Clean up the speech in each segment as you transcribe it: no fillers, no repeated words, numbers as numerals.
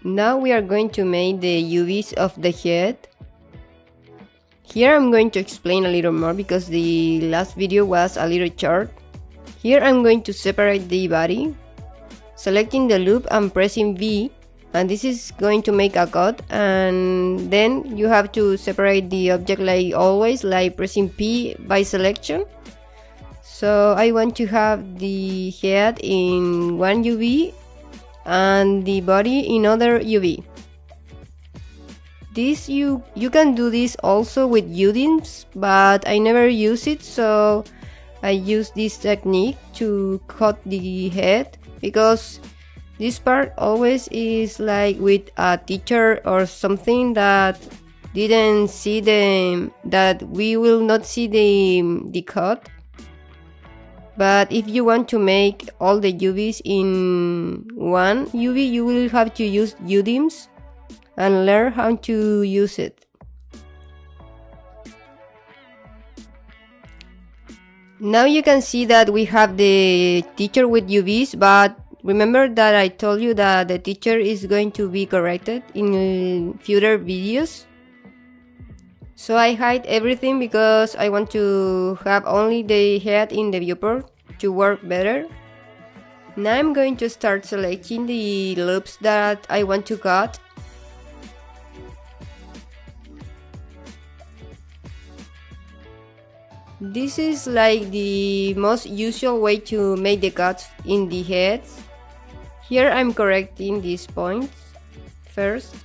Now we are going to make the UVs of the head. Here I'm going to explain a little more because the last video was a little short. Here I'm going to separate the body, selecting the loop and pressing V, and this is going to make a cut, and then you have to separate the object like always, like pressing P by selection. So I want to have the head in one UV and the body in other UV. This you can do this also with UDIMs, but I never use it, so I use this technique to cut the head, because this part always is like with a teacher or something that didn't see that we will not see the cut. But if you want to make all the UVs in one UV, you will have to use UDIMs and learn how to use it. Now you can see that we have the teacher with UVs, but remember that I told you that the teacher is going to be corrected in future videos. So I hide everything because I want to have only the head in the viewport to work better. Now I'm going to start selecting the loops that I want to cut. This is like the most usual way to make the cuts in the heads. Here I'm correcting these points first.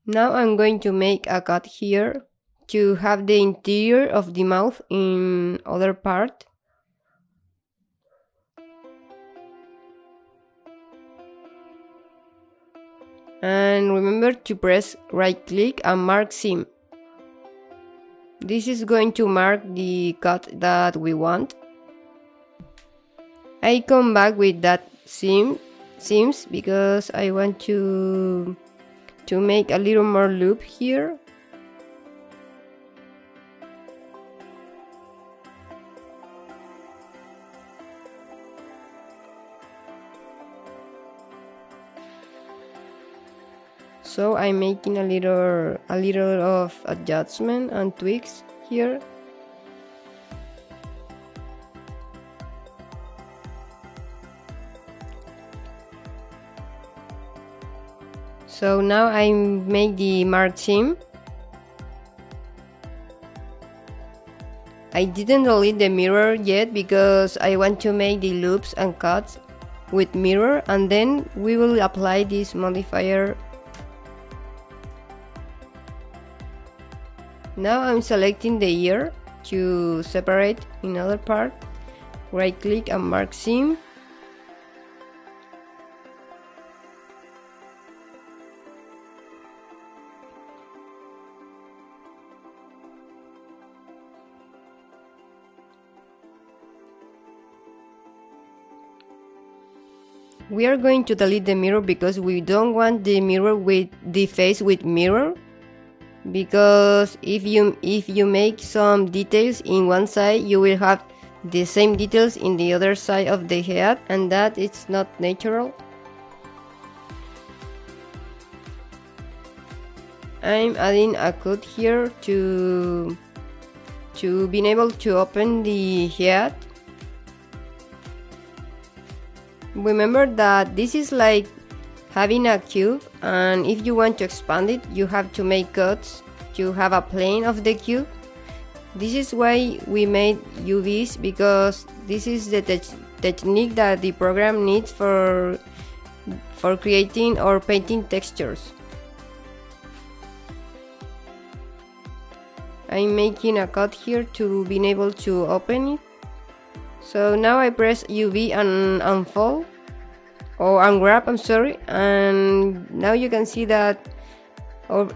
Now I'm going to make a cut here to have the interior of the mouth in other part. And remember to press right click and mark seam. This is going to mark the cut that we want. I come back with that seams because I want to make a little more loop here. So I'm making a little of adjustment and tweaks here. So now I make the mark seam. I didn't delete the mirror yet because I want to make the loops and cuts with mirror, and then we will apply this modifier. Now I'm selecting the ear to separate in other part. Right click and mark seam. We are going to delete the mirror because we don't want the mirror with the face with mirror, because if you make some details in one side, you will have the same details in the other side of the head, and that it's not natural. I'm adding a cut here to being able to open the head. Remember that this is like having a cube, and if you want to expand it, you have to make cuts to have a plane of the cube. This is why we made UVs, because this is the technique that the program needs for creating or painting textures. I'm making a cut here to be able to open it. So now I press UV and unfold, or unwrap, I'm sorry, and now you can see that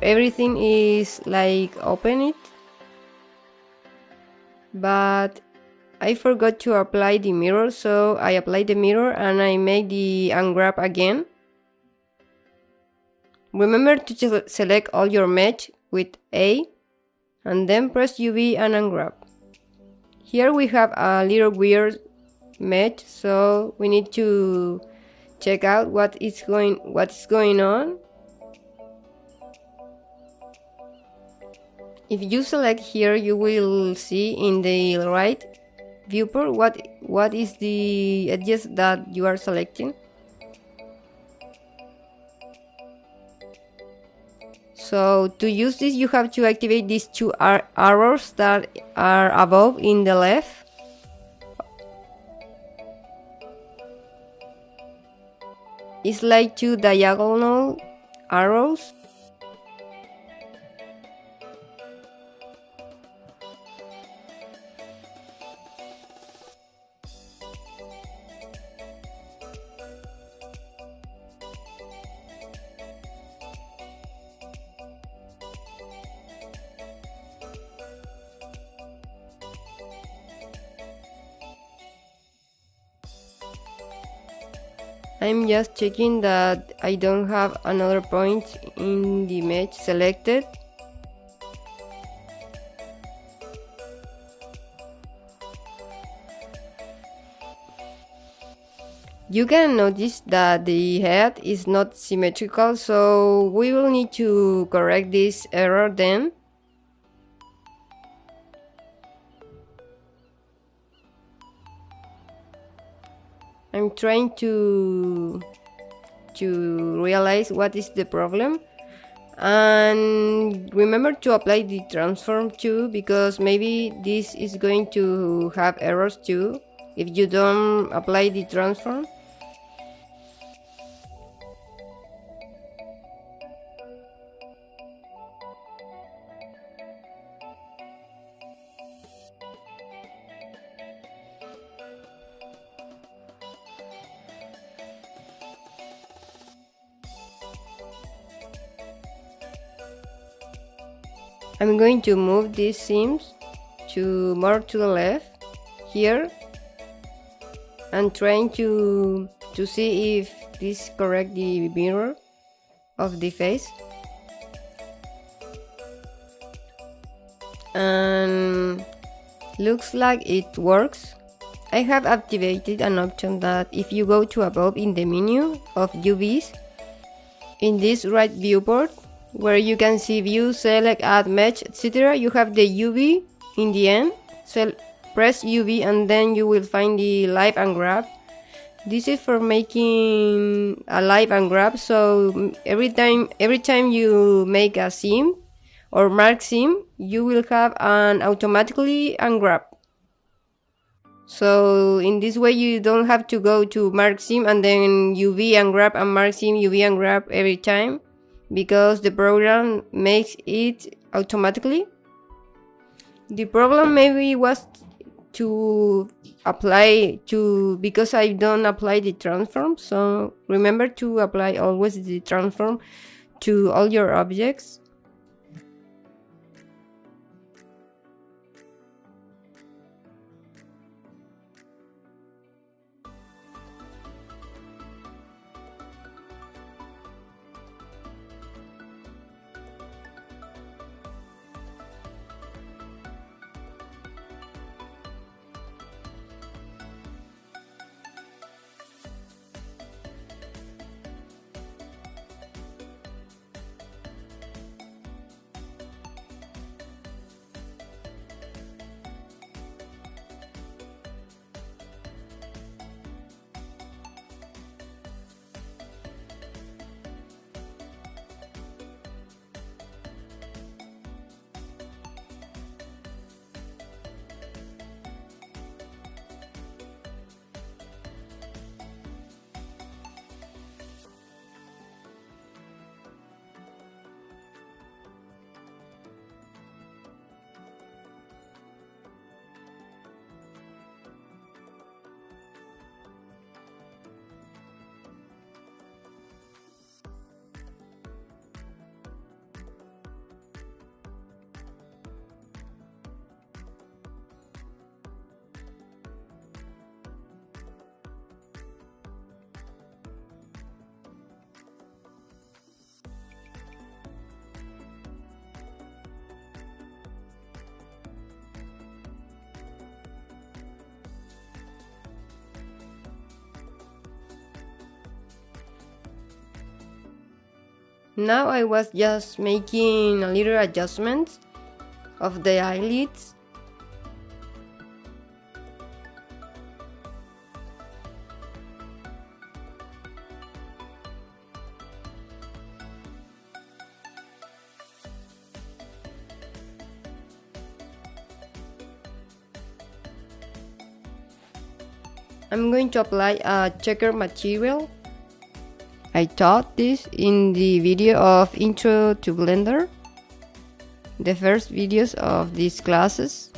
everything is like open it. But I forgot to apply the mirror, so I apply the mirror and I make the unwrap again. Remember to select all your mesh with A and then press UV and unwrap. Here we have a little weird mesh, so we need to check out what's going on. If you select here, you will see in the right viewport what is the edges that you are selecting. So to use this, you have to activate these two arrows that are above in the left. It's like two diagonal arrows. I'm just checking that I don't have another point in the mesh selected. You can notice that the head is not symmetrical, so we will need to correct this error then. I'm trying to realize what is the problem, and remember to apply the transform too, because maybe this is going to have errors too if you don't apply the transform. I'm going to move these seams to more to the left here, and trying to see if this correct the mirror of the face. And looks like it works. I have activated an option that if you go to above in the menu of UVs, in this right viewport where you can see view, select, add, mesh, etc., you have the UV in the end. So press UV and then you will find the live and grab. This is for making a live and grab, so every time you make a seam or mark seam, you will have an automatically ungrab. So in this way you don't have to go to mark seam and then UV and grab and mark seam, UV and grab every time, because the program makes it automatically. The problem maybe was to apply to, because I don't apply the transform, so remember to apply always the transform to all your objects. Now I was just making a little adjustments of the eyelids. I'm going to apply a checker material. I taught this in the video of Intro to Blender, the first videos of these classes.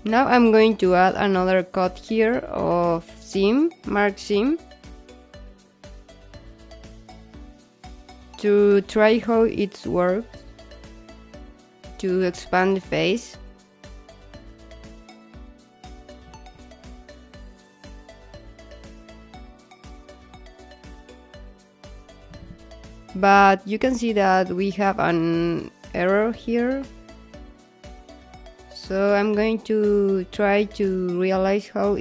Now I'm going to add another cut here of seam, mark seam, to try how it works, to expand the face. But you can see that we have an error here. So I'm going to try to realize how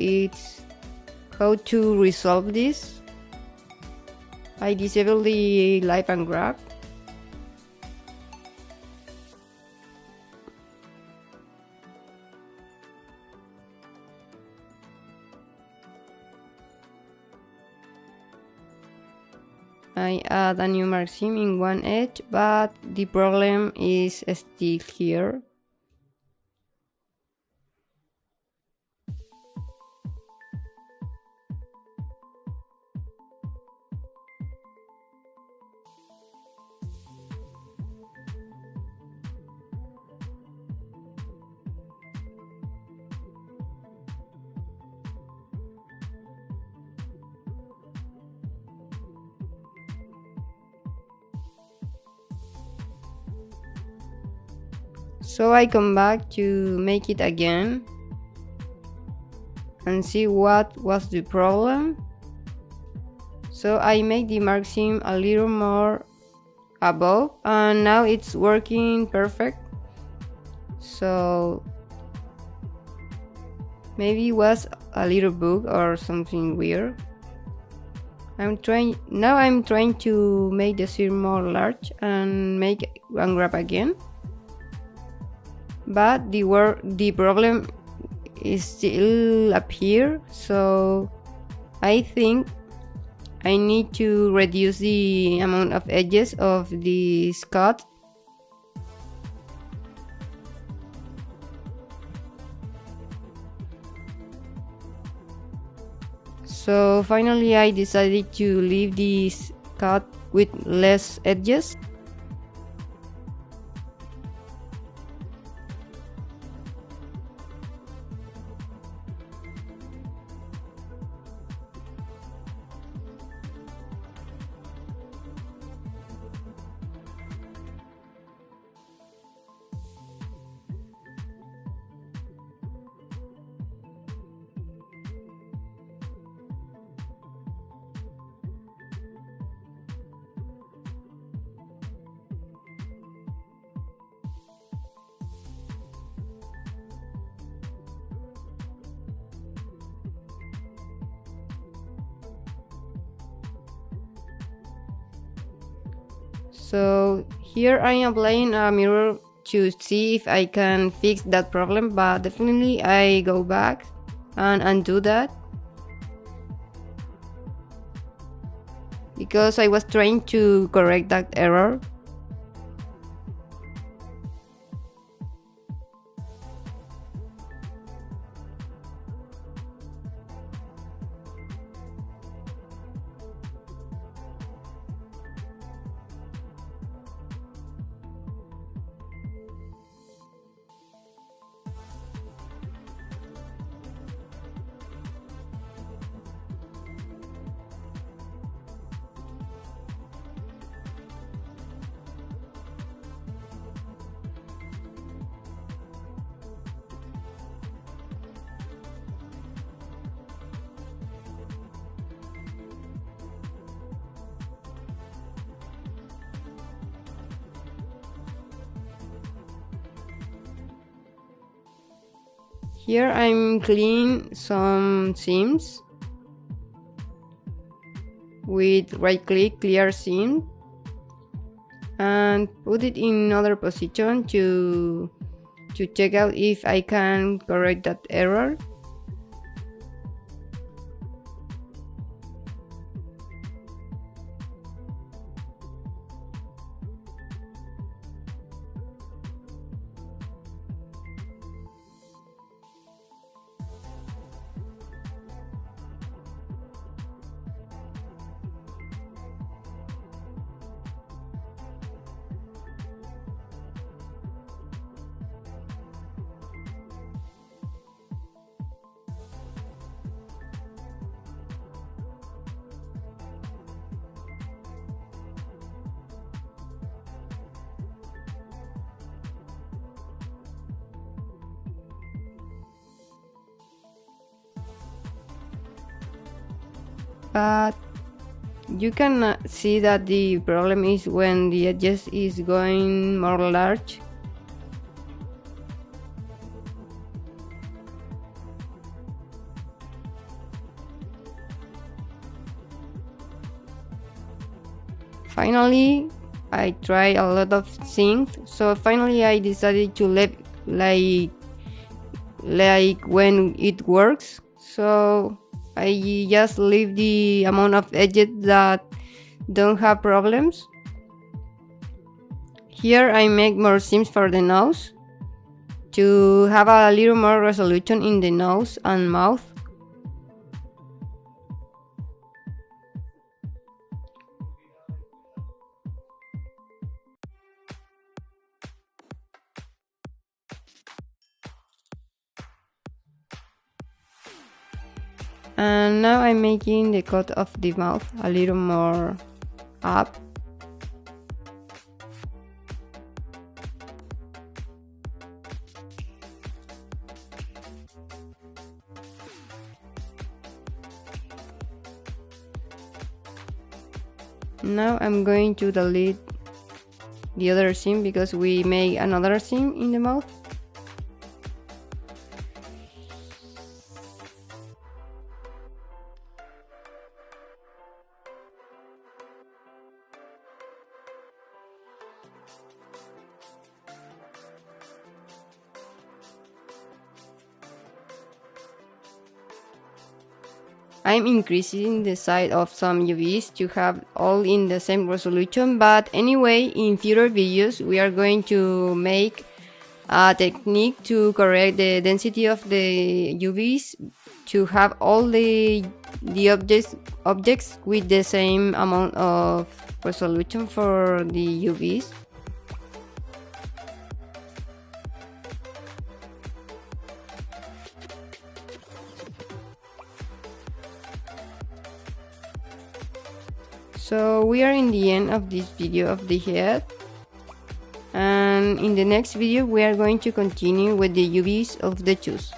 to resolve this. I disable the live and grab. I add a new mark seam in one edge, but the problem is still here. So I come back to make it again and see what was the problem. So I make the mark seam a little more above, and now it's working perfect. So maybe it was a little bug or something weird. I'm trying to make the seam more large and make and grab again. But the problem is still up here, so I think I need to reduce the amount of edges of this cut. So finally I decided to leave this cut with less edges. So here I am applying a mirror to see if I can fix that problem, but definitely I go back and undo that, because I was trying to correct that error. Here I'm cleaning some seams. with right click clear scene and put it in another position to check out if I can correct that error. But you can see that the problem is when the edges is going more large. Finally, I tried a lot of things, so finally I decided to leave like when it works. So I just leave the amount of edges that don't have problems. Here I make more seams for the nose to have a little more resolution in the nose and mouth. And now I'm making the cut of the mouth a little more up. Now I'm going to delete the other seam because we make another seam in the mouth. I'm increasing the size of some UVs to have all in the same resolution, but anyway, in future videos we are going to make a technique to correct the density of the UVs to have all the objects with the same amount of resolution for the UVs. So we are in the end of this video of the head, and in the next video we are going to continue with the UVs of the shoes.